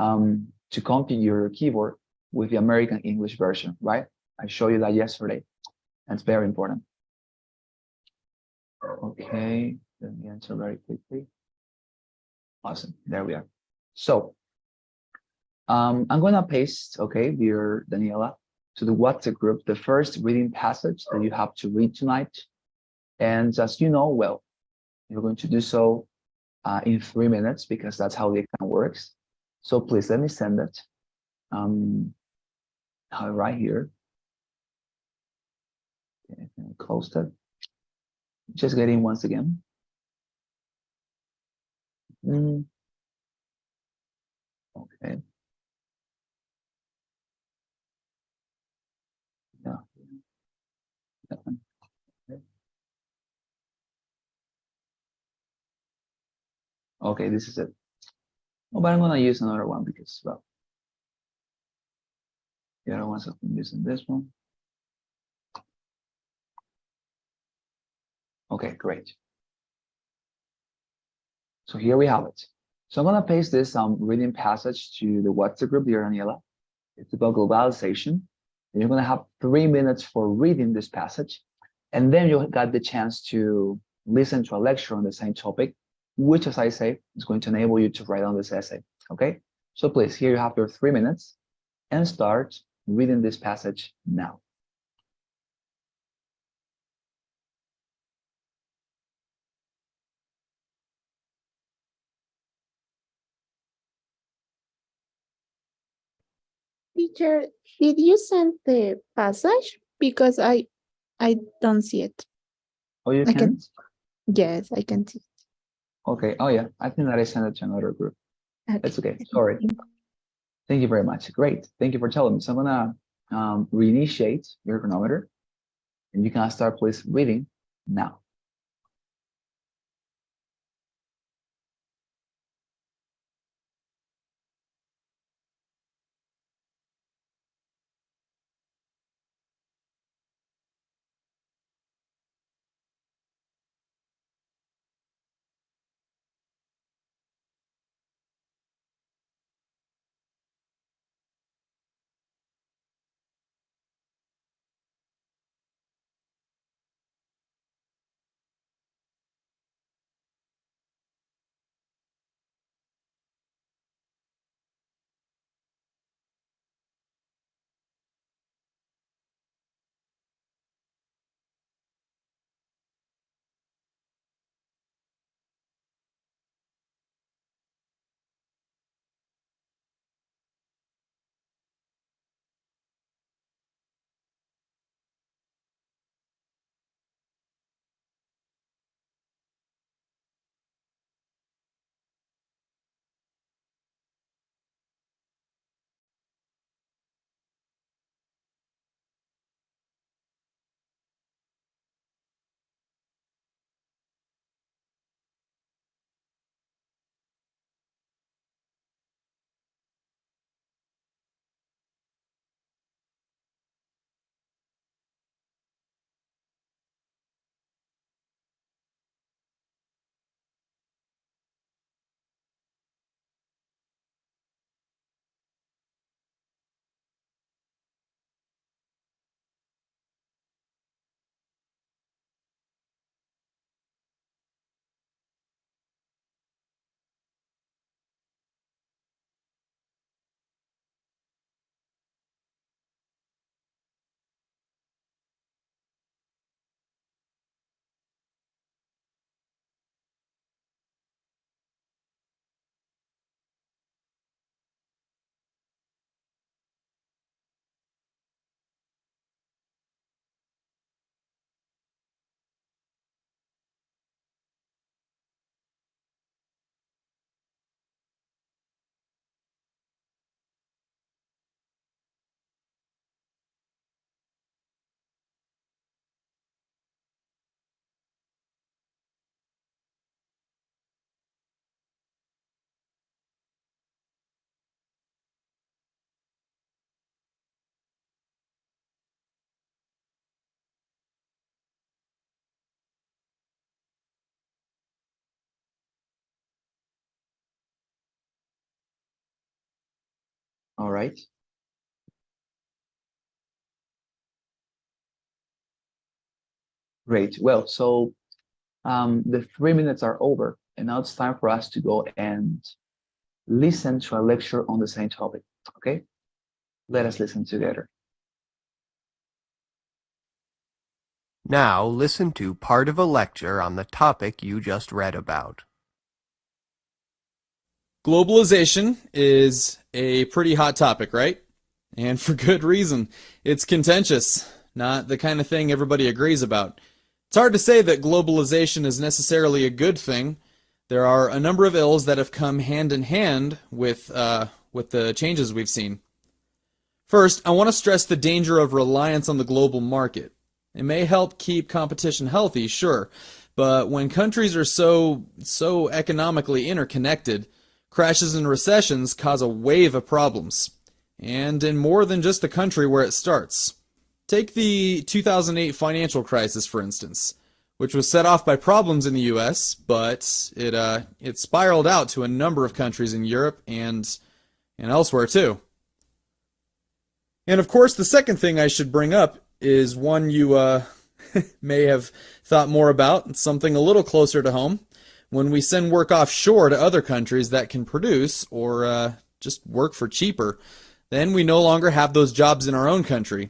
to configure your keyboard with the American English version, right? I showed you that yesterday. That's very important. Okay, let me answer very quickly. Awesome, there we are. So I'm gonna paste, okay, dear Daniela, to the WhatsApp group, the first reading passage that you have to read tonight. And as you know, well, you're going to do so in 3 minutes because that's how the exam works. So please let me send it. Right here. Okay, close that. Just getting once again. Okay. Yeah. Okay, this is it. Oh, but I'm gonna use another one because, well, the other ones I've been using this one. Okay, great. So here we have it. So I'm gonna paste this reading passage to the WhatsApp group, dear Daniela. It's about globalization. And you're gonna have 3 minutes for reading this passage. And then you got the chance to listen to a lecture on the same topic, which, as I say, is going to enable you to write on this essay, okay? So please, here you have your 3 minutes and start reading this passage now. Teacher, did you send the passage? Because I don't see it. Oh, you I can? Yes, I can see it. Okay. Oh, yeah. I think that I sent it to another group. Okay. That's okay. Sorry. Thank you very much. Great. Thank you for telling me. So I'm gonna reinitiate your chronometer, and you can start please reading now. All right. Great. Well, so the 3 minutes are over, and now it's time for us to go and listen to a lecture on the same topic. Okay? Let us listen together. Now listen to part of a lecture on the topic you just read about. Globalization is a pretty hot topic, right? And for good reason. It's contentious, not the kind of thing everybody agrees about. It's hard to say that globalization is necessarily a good thing. There are a number of ills that have come hand in hand with the changes we've seen. First, I want to stress the danger of reliance on the global market. It may help keep competition healthy, sure, but when countries are so economically interconnected, crashes and recessions cause a wave of problems, and in more than just the country where it starts. Take the 2008 financial crisis, for instance, which was set off by problems in the U.S., but it spiraled out to a number of countries in Europe and elsewhere too. And of course, the second thing I should bring up is one you may have thought more about, something a little closer to home. When we send work offshore to other countries that can produce or just work for cheaper, then we no longer have those jobs in our own country.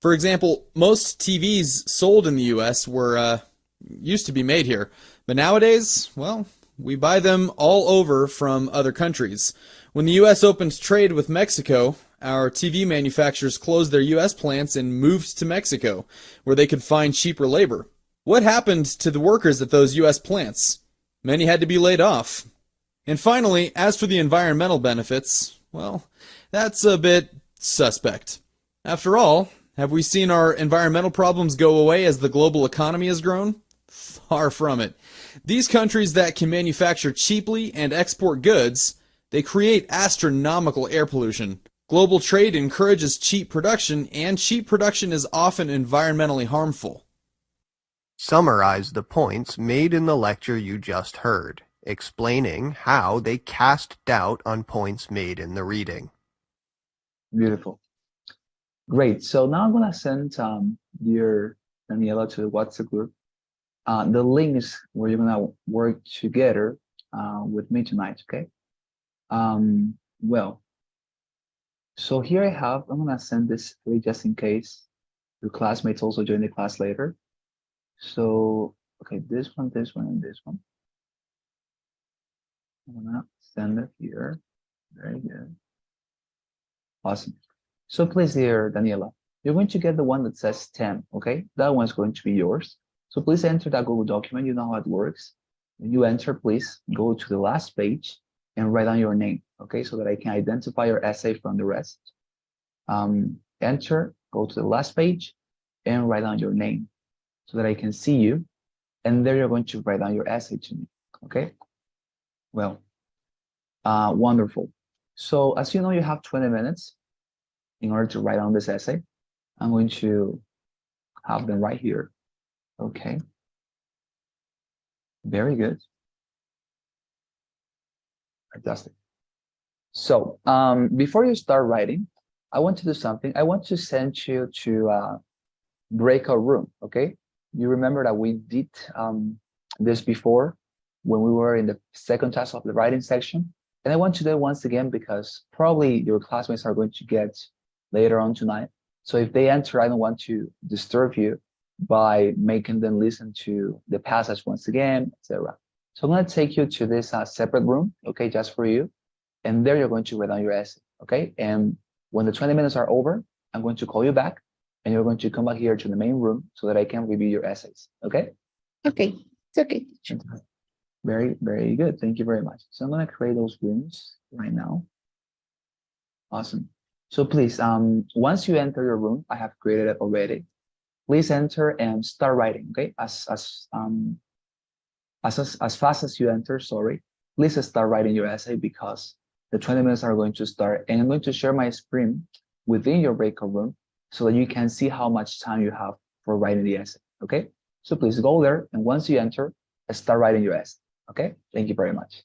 For example, most TVs sold in the U.S. were used to be made here, but nowadays, well, we buy them all over from other countries. When the U.S. opened trade with Mexico, our TV manufacturers closed their U.S. plants and moved to Mexico, where they could find cheaper labor. What happened to the workers at those U.S. plants? Many had to be laid off. And finally, as for the environmental benefits, well, that's a bit suspect. After all, have we seen our environmental problems go away as the global economy has grown? Far from it. These countries that can manufacture cheaply and export goods, they create astronomical air pollution. Global trade encourages cheap production, and cheap production is often environmentally harmful. Summarize the points made in the lecture you just heard, explaining how they cast doubt on points made in the reading. Beautiful. Great. So now I'm going to send dear Daniela to the WhatsApp group. The links where you're going to work together with me tonight, okay? Well, so here I'm going to send this just in case your classmates also join the class later. So, okay, this one, and this one. I'm going to send it here. Very good. Awesome. So please, dear Daniela, you're going to get the one that says 10, okay? That one's going to be yours. So please enter that Google document. You know how it works. When you enter, please go to the last page and write down your name, okay? So that I can identify your essay from the rest. Enter, go to the last page and write down your name so that I can see you. And there you're going to write down your essay to me, okay? Well, wonderful. So as you know, you have 20 minutes in order to write down this essay. I'm going to have them right here. Okay. Very good. Fantastic. So before you start writing, I want to do something. I want to send you to a breakout room, okay? You remember that we did this before when we were in the second task of the writing section. And I want to do it once again because probably your classmates are going to get later on tonight. So if they enter, I don't want to disturb you by making them listen to the passage once again, etc. So I'm going to take you to this separate room, okay, just for you. And there you're going to write down your essay, okay? And when the 20 minutes are over, I'm going to call you back and you're going to come back here to the main room so that I can review your essays, okay? Okay, it's okay. Very, very good. Thank you very much. So I'm going to create those rooms right now. Awesome. So please, once you enter your room, I have created it already. Please enter and start writing, okay? As fast as you enter, sorry, please start writing your essay because the 20 minutes are going to start and I'm going to share my screen within your breakout room so that you can see how much time you have for writing the essay, okay? So please go there and once you enter, start writing your essay, okay? Thank you very much.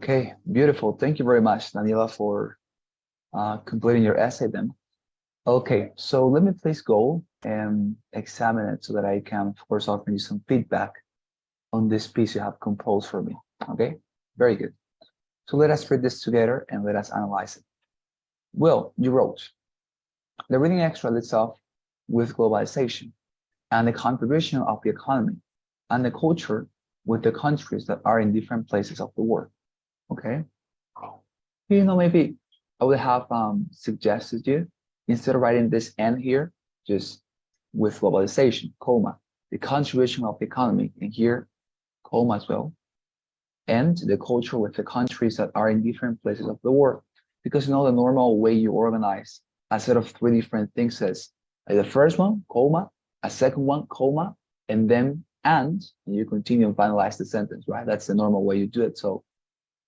Okay, beautiful. Thank you very much, Daniela, for completing your essay then. Okay, so let me please go and examine it so that I can, of course, offer you some feedback on this piece you have composed for me. Okay, very good. So let us read this together and let us analyze it. Well, you wrote, the reading extra leads off with globalization and the contribution of the economy and the culture with the countries that are in different places of the world. Okay, maybe I would have suggested you, instead of writing this "and" here, just with globalization, comma, the contribution of the economy, and here, comma as well, and the culture with the countries that are in different places of the world. Because the normal way you organize a set of three different things is like the first one, comma, a second one, comma, and then and you continue and finalize the sentence, right? That's the normal way you do it. So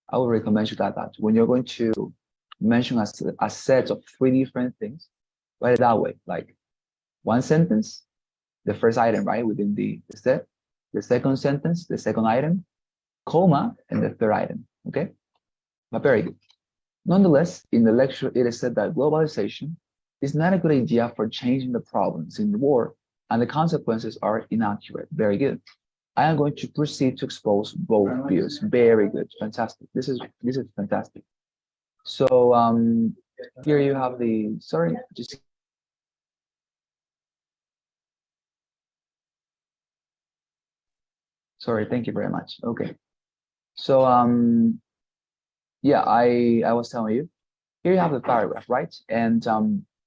I would recommend you that when you're going to mention a set of three different things, write it that way, like one sentence, the first item, right, within the set, the second sentence, the second item, comma, and the third item, okay? But very good. Nonetheless, in the lecture, it is said that globalization is not a good idea for changing the problems in the war, and the consequences are inaccurate. Very good. I am going to proceed to expose both views. Very good, fantastic. This is fantastic. So here you have the, sorry, just sorry, thank you very much. Okay. So yeah, I was telling you, here you have the paragraph, right? And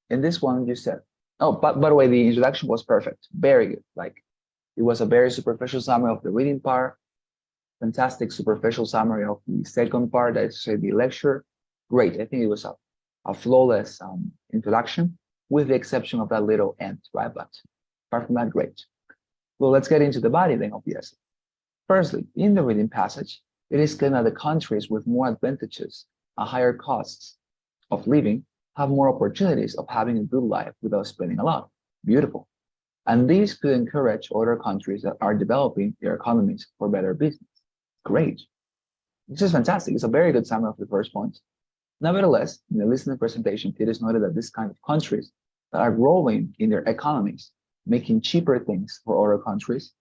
in this one you said, oh, but by the way, the introduction was perfect. Very good. Like it was a very superficial summary of the reading part, fantastic superficial summary of the second part, that's say the lecture. Great. I think it was a flawless introduction, with the exception of that little end, right? But apart from that, great. Well, let's get into the body then of the essay. Firstly, in the reading passage, it is clear that the countries with more advantages and higher costs of living have more opportunities of having a good life without spending a lot. Beautiful. And these could encourage other countries that are developing their economies for better business. Great. This is fantastic. It's a very good summary of the first point. Nevertheless, in the listening presentation, it is noted that this kind of countries that are growing in their economies, making cheaper things for other countries,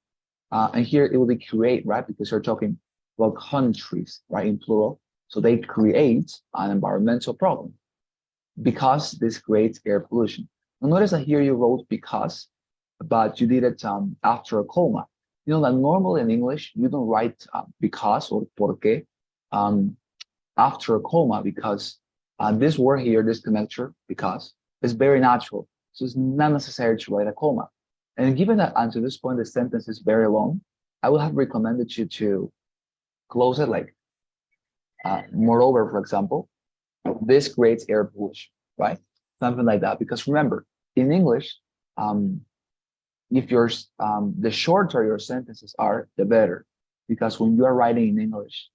and here it will be create, right? Because you're talking about countries, right, in plural. So they create an environmental problem because this creates air pollution. Now notice that here you wrote because, but you did it after a comma. You know that normally in English, you don't write because or porque after a comma, because this word here, this connector, because, is very natural. So it's not necessary to write a comma. And given that until this point, the sentence is very long, I would have recommended you to close it like, moreover, for example, this creates air pollution, right? Something like that. Because remember, in English, if the shorter your sentences are, the better. Because when you are writing in English,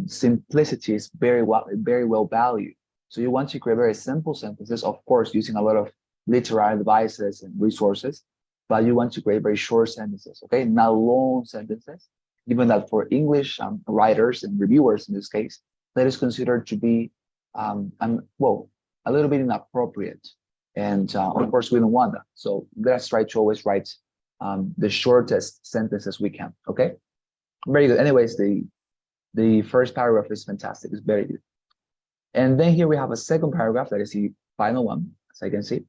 simplicity is very well valued. So you want to create very simple sentences, of course, using a lot of literary devices and resources, but you want to create very short sentences, okay? Not long sentences, given that for English writers and reviewers in this case, that is considered to be, well, a little bit inappropriate. And of course, we don't want that. So let's try to always write the shortest sentences we can, okay? Very good. Anyways, the first paragraph is fantastic. It's very good. And then here we have a second paragraph that is the final one, as I can see.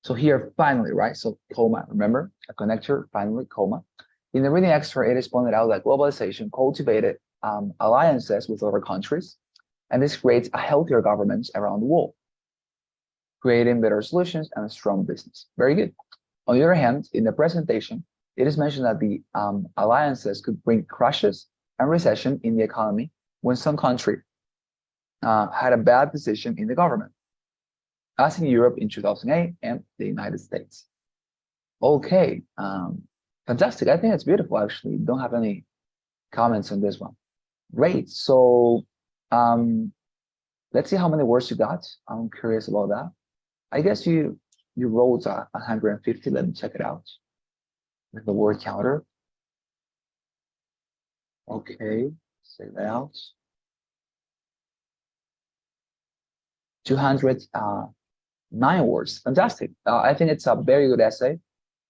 So here, finally, right? So comma, remember, a connector, finally, comma. In the reading extra, it is pointed out that globalization cultivated alliances with other countries, and this creates a healthier government around the world, creating better solutions and a strong business. Very good. On the other hand, in the presentation, it is mentioned that the alliances could bring crashes and recession in the economy when some country had a bad position in the government, as in Europe in 2008 and the United States. Okay, fantastic. I think it's beautiful, actually. Don't have any comments on this one. Great. So let's see how many words you got. I'm curious about that. I guess you wrote 150. Let me check it out with the word counter. Okay, say that out. 209 words. Fantastic. I think it's a very good essay.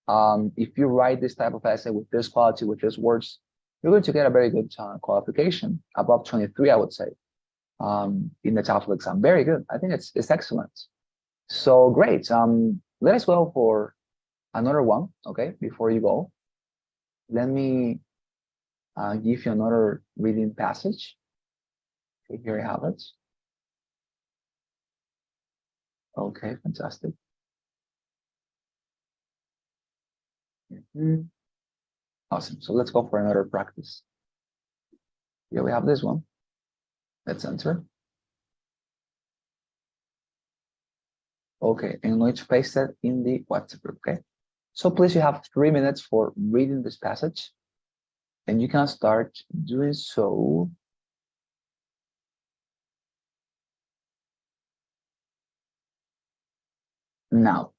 If you write this type of essay with this quality, with these words, you're going to get a very good qualification, above 23, I would say, in the TOEFL exam. Very good. I think it's excellent. So great. Let us go for another one, okay, before you go. Let me give you another reading passage. Okay, here you have it. Okay, fantastic. Awesome. So let's go for another practice. Here we have this one. Let's enter. Okay, and I'm going to paste that in the WhatsApp group, okay? So please, you have 3 minutes for reading this passage, and you can start doing so now.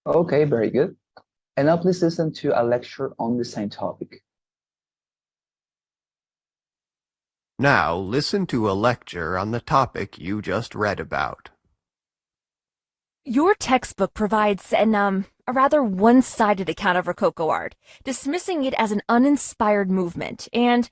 Okay, very good. And now please listen to a lecture on the same topic. Now listen to a lecture on the topic you just read about. Your textbook provides a rather one-sided account of Rococo art, dismissing it as an uninspired movement and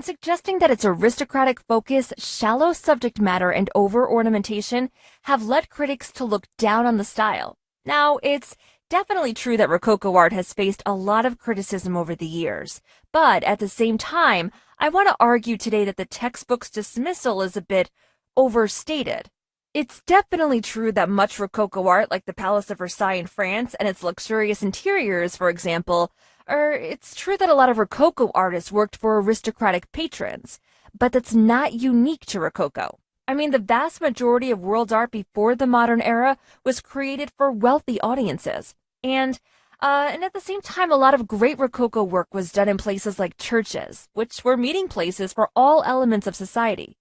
suggesting that its aristocratic focus, shallow subject matter, and over-ornamentation have led critics to look down on the style. Now, it's definitely true that Rococo art has faced a lot of criticism over the years, but at the same time, I want to argue today that the textbook's dismissal is a bit overstated. It's definitely true that much Rococo art, like the Palace of Versailles in France and its luxurious interiors, for example, it's true that a lot of Rococo artists worked for aristocratic patrons, but that's not unique to Rococo. I mean, the vast majority of world art before the modern era was created for wealthy audiences. And at the same time, a lot of great Rococo work was done in places like churches, which were meeting places for all elements of society.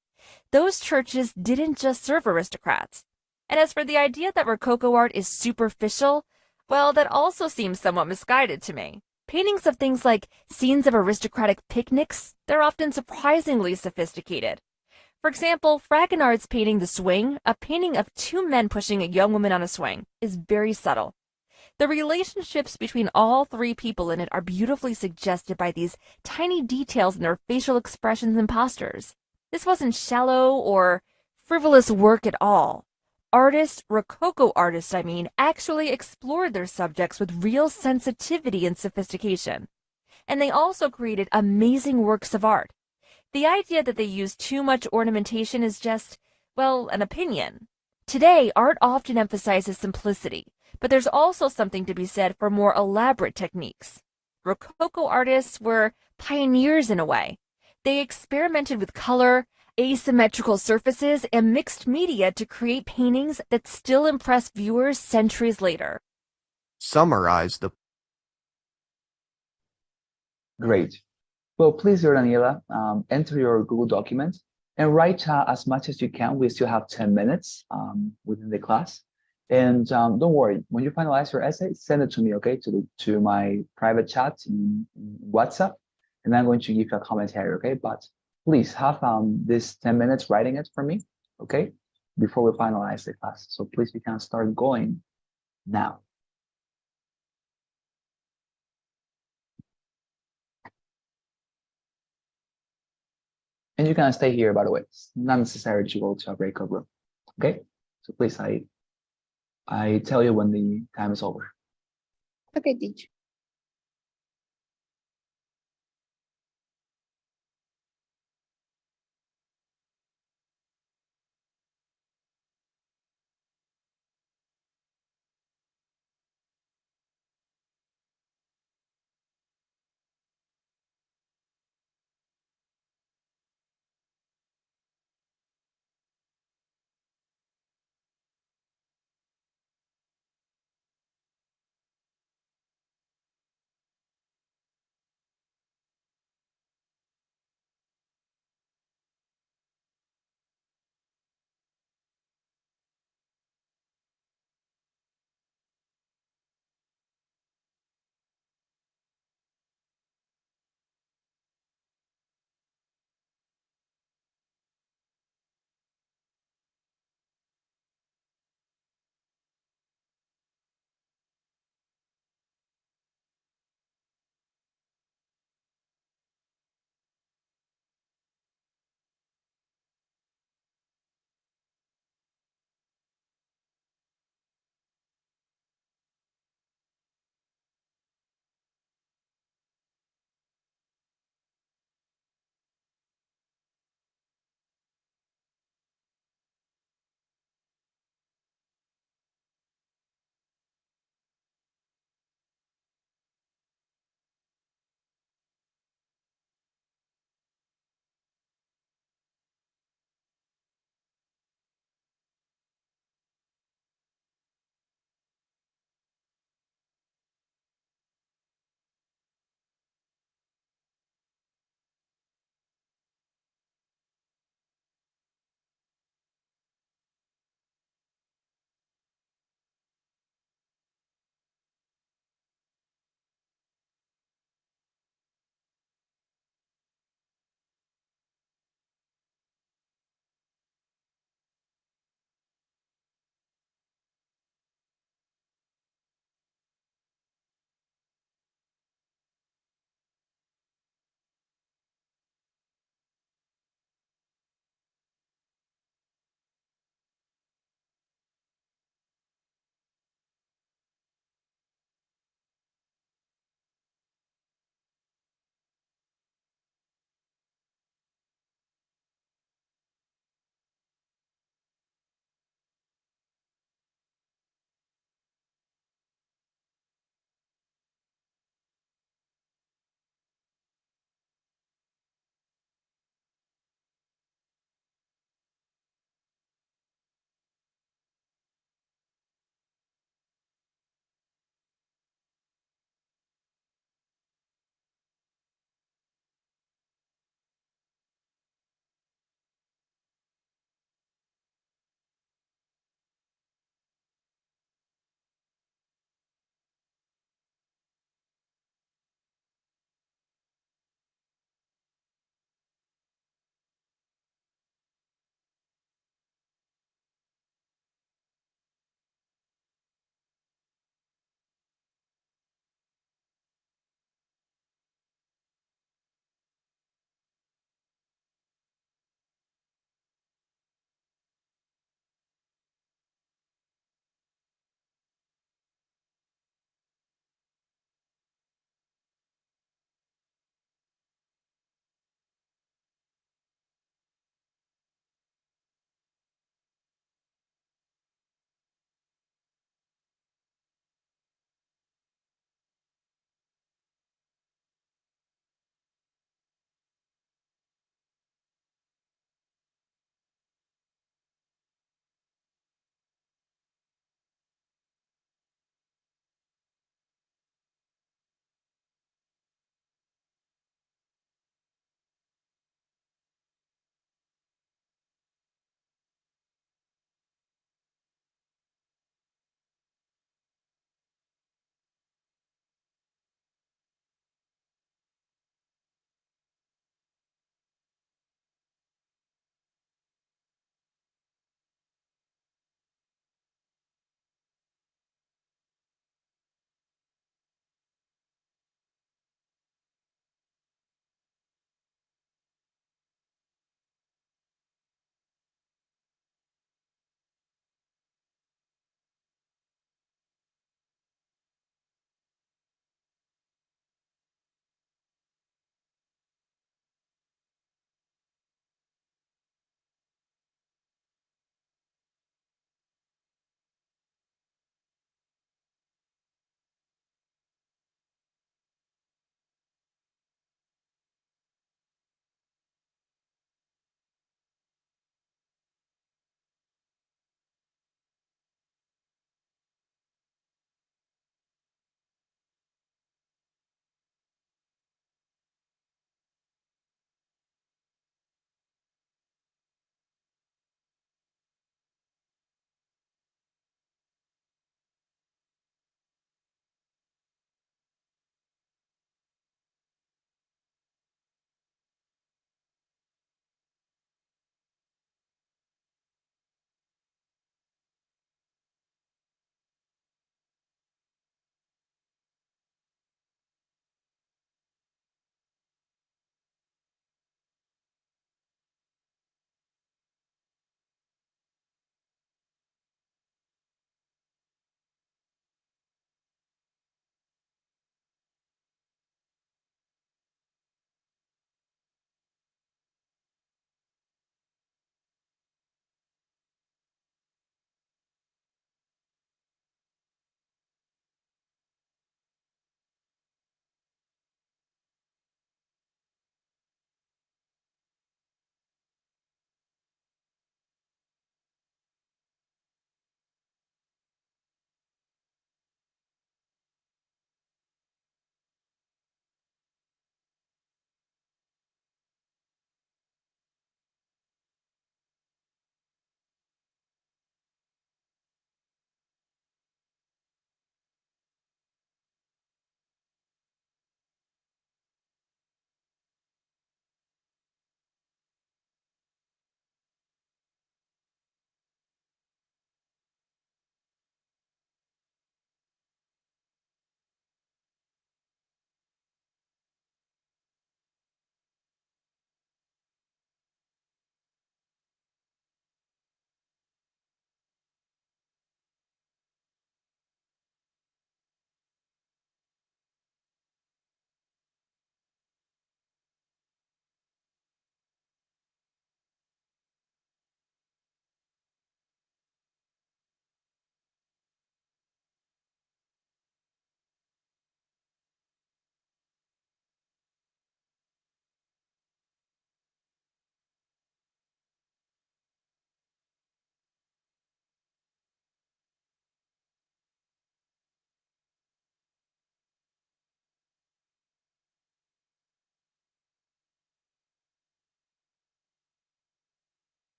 Those churches didn't just serve aristocrats. And as for the idea that Rococo art is superficial, well, that also seems somewhat misguided to me. Paintings of things like scenes of aristocratic picnics, they're often surprisingly sophisticated. For example, Fragonard's painting The Swing, a painting of two men pushing a young woman on a swing, is very subtle. The relationships between all three people in it are beautifully suggested by these tiny details in their facial expressions and postures. This wasn't shallow or frivolous work at all. Artists, Rococo artists, I mean, actually explored their subjects with real sensitivity and sophistication. And they also created amazing works of art. The idea that they used too much ornamentation is just, well, an opinion. Today, art often emphasizes simplicity, but there's also something to be said for more elaborate techniques. Rococo artists were pioneers in a way. They experimented with color, asymmetrical surfaces, and mixed media to create paintings that still impress viewers centuries later. Summarize the Great. Well, please, Daniela, enter your Google document and write as much as you can. We still have 10 minutes within the class. And don't worry, when you finalize your essay, send it to me, okay, to my private chat in WhatsApp, and I'm going to give you a commentary, okay? But please have this 10 minutes writing it for me, okay, before we finalize the class. So please, we can start going now. And you can stay here, by the way. It's not necessary to go to a breakout room, okay? So please, I tell you when the time is over. Okay, teacher.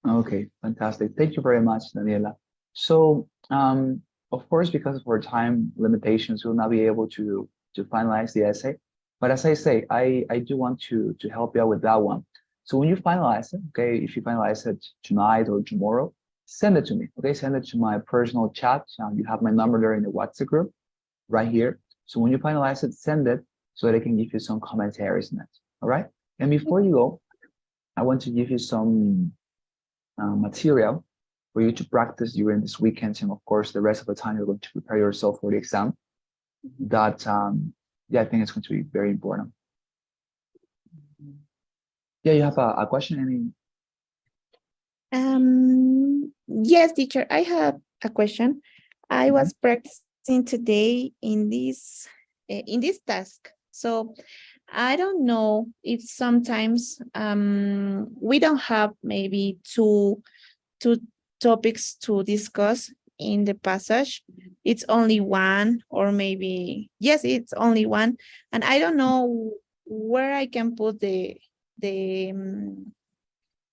Okay, fantastic. Thank you very much, Daniela. So, of course, because of our time limitations, we'll not be able to finalize the essay. But as I say, I do want to help you out with that one. So when you finalize it, okay, if you finalize it tonight or tomorrow, send it to me. Okay, send it to my personal chat. You have my number there in the WhatsApp group right here. So when you finalize it, send it so that I can give you some commentaries next. All right. And before you go, I want to give you some material for you to practice during this weekend, and of course the rest of the time you're going to prepare yourself for the exam. That yeah, I think it's going to be very important. Yeah, you have a question? Any? Yes, teacher, I have a question. I Mhm. was practicing today in this task. So I don't know if sometimes we don't have maybe two topics to discuss in the passage. It's only one, or maybe yes, it's only one, and I don't know where I can put the um,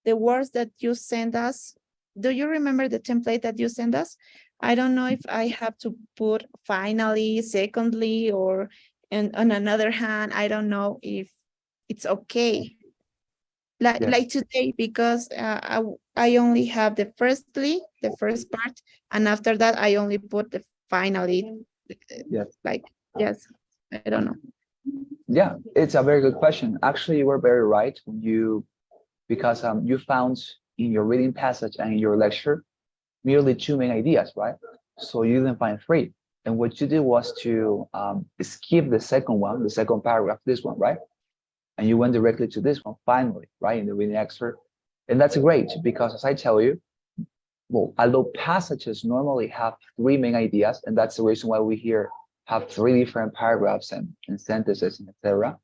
the words that you send us. Do you remember the template that you send us? I don't know if I have to put finally, secondly, or and on another hand, I don't know if it's okay. Yes. Like today, because I only have the first part, and after that I only put the finally. Yes. Like, yes, I don't know. Yeah, it's a very good question. Actually, you were very right when you because you found in your reading passage and in your lecture merely two main ideas, right? So you didn't find three. And what you did was to skip the second one, the second paragraph, this one, right? And you went directly to this one, finally, right, in the reading excerpt. And that's great because, as I tell you, well, although passages normally have three main ideas, and that's the reason why we here have three different paragraphs and sentences, and etc.,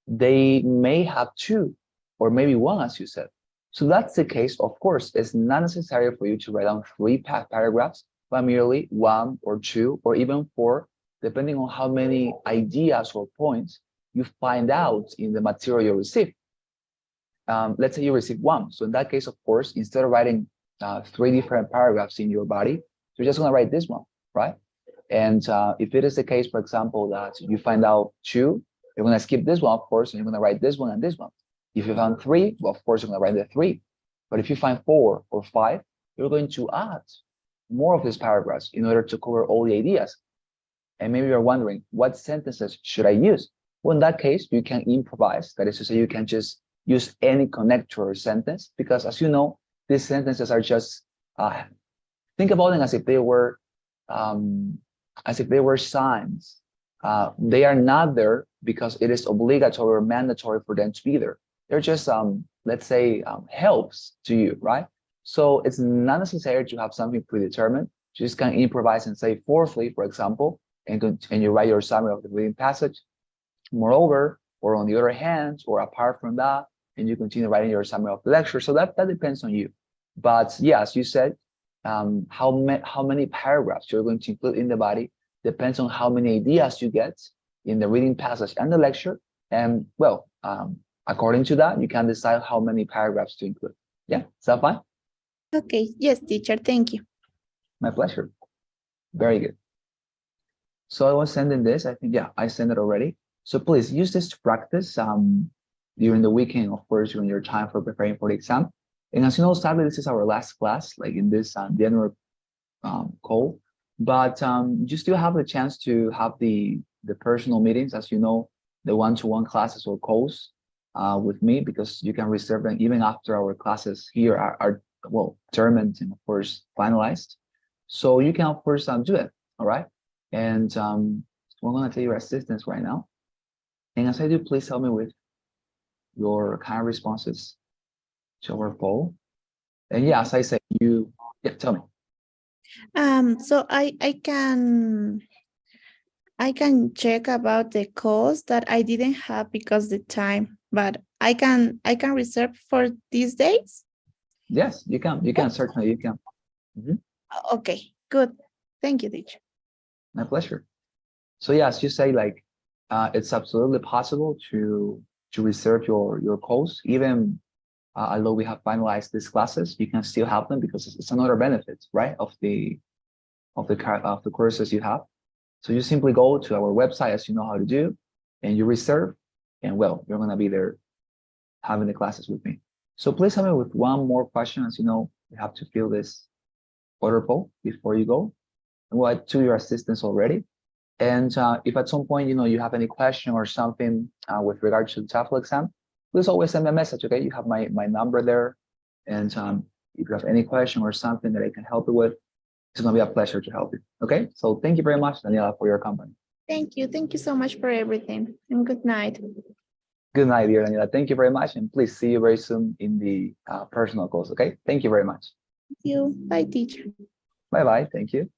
they may have two or maybe one, as you said. So that's the case. Of course, it's not necessary for you to write down three paragraphs, but merely one or two or even four, depending on how many ideas or points you find out in the material you receive. Let's say you receive one. So in that case, of course, instead of writing three different paragraphs in your body, you're just going to write this one, right? And if it is the case, for example, that you find out two, you're going to skip this one, of course, and you're going to write this one and this one. If you found three, well, of course, you're going to write the three. But if you find four or five, you're going to add more of these paragraphs in order to cover all the ideas. And maybe you're wondering, what sentences should I use? Well, in that case, you can improvise. That is to say, you can just use any connector or sentence, because as you know, these sentences are just, think about them um, as if they were signs. They are not there because it is obligatory or mandatory for them to be there. They're just, let's say, helps to you, right? So it's not necessary to have something predetermined. You just can improvise and say, fourthly, for example, and you write your summary of the reading passage. Moreover, or on the other hand, or apart from that, and you continue writing your summary of the lecture. So that depends on you. But yeah, as you said, how many paragraphs you're going to include in the body depends on how many ideas you get in the reading passage and the lecture. And well, according to that, you can decide how many paragraphs to include. Yeah, is that fine? Okay, yes, teacher, thank you. My pleasure. Very good. So I was sending this. I think, yeah, I sent it already. So please use this to practice during the weekend, of course, during your time for preparing for the exam. And as you know, sadly, this is our last class, like in this January call. But you still have the chance to have the personal meetings, as you know, the one-to-one classes or calls with me, because you can reserve them even after our classes here are well determined and of course finalized. So you can of course do it. All right. And we're going to take your assistance right now. And as I do, please help me with your kind responses to our poll. And yeah, as I said, yeah, tell me. So I can check about the calls that I didn't have because the time, but I can reserve for these days. Yes, you can. You can, certainly you can. Mhm. Okay, good. Thank you, teacher. My pleasure. So yes, you say like it's absolutely possible to reserve your calls even although we have finalized these classes, you can still have them because it's another benefit, right, of the courses you have. So you simply go to our website, as you know how to do, and you reserve, and well, you're going to be there having the classes with me. So please help me with one more question. As you know, you have to fill this order poll before you go. And we'll add to your assistance already. And if at some point, you have any question or something with regard to the TOEFL exam, please always send me a message, okay? You have my number there. And if you have any question or something that I can help you with, it's gonna be a pleasure to help you, okay? So thank you very much, Daniela, for your company. Thank you. Thank you so much for everything. And good night. Good night, dear Daniela. Thank you very much. And please see you very soon in the personal calls, okay? Thank you very much. Thank you. Bye, teacher. Bye-bye. Thank you.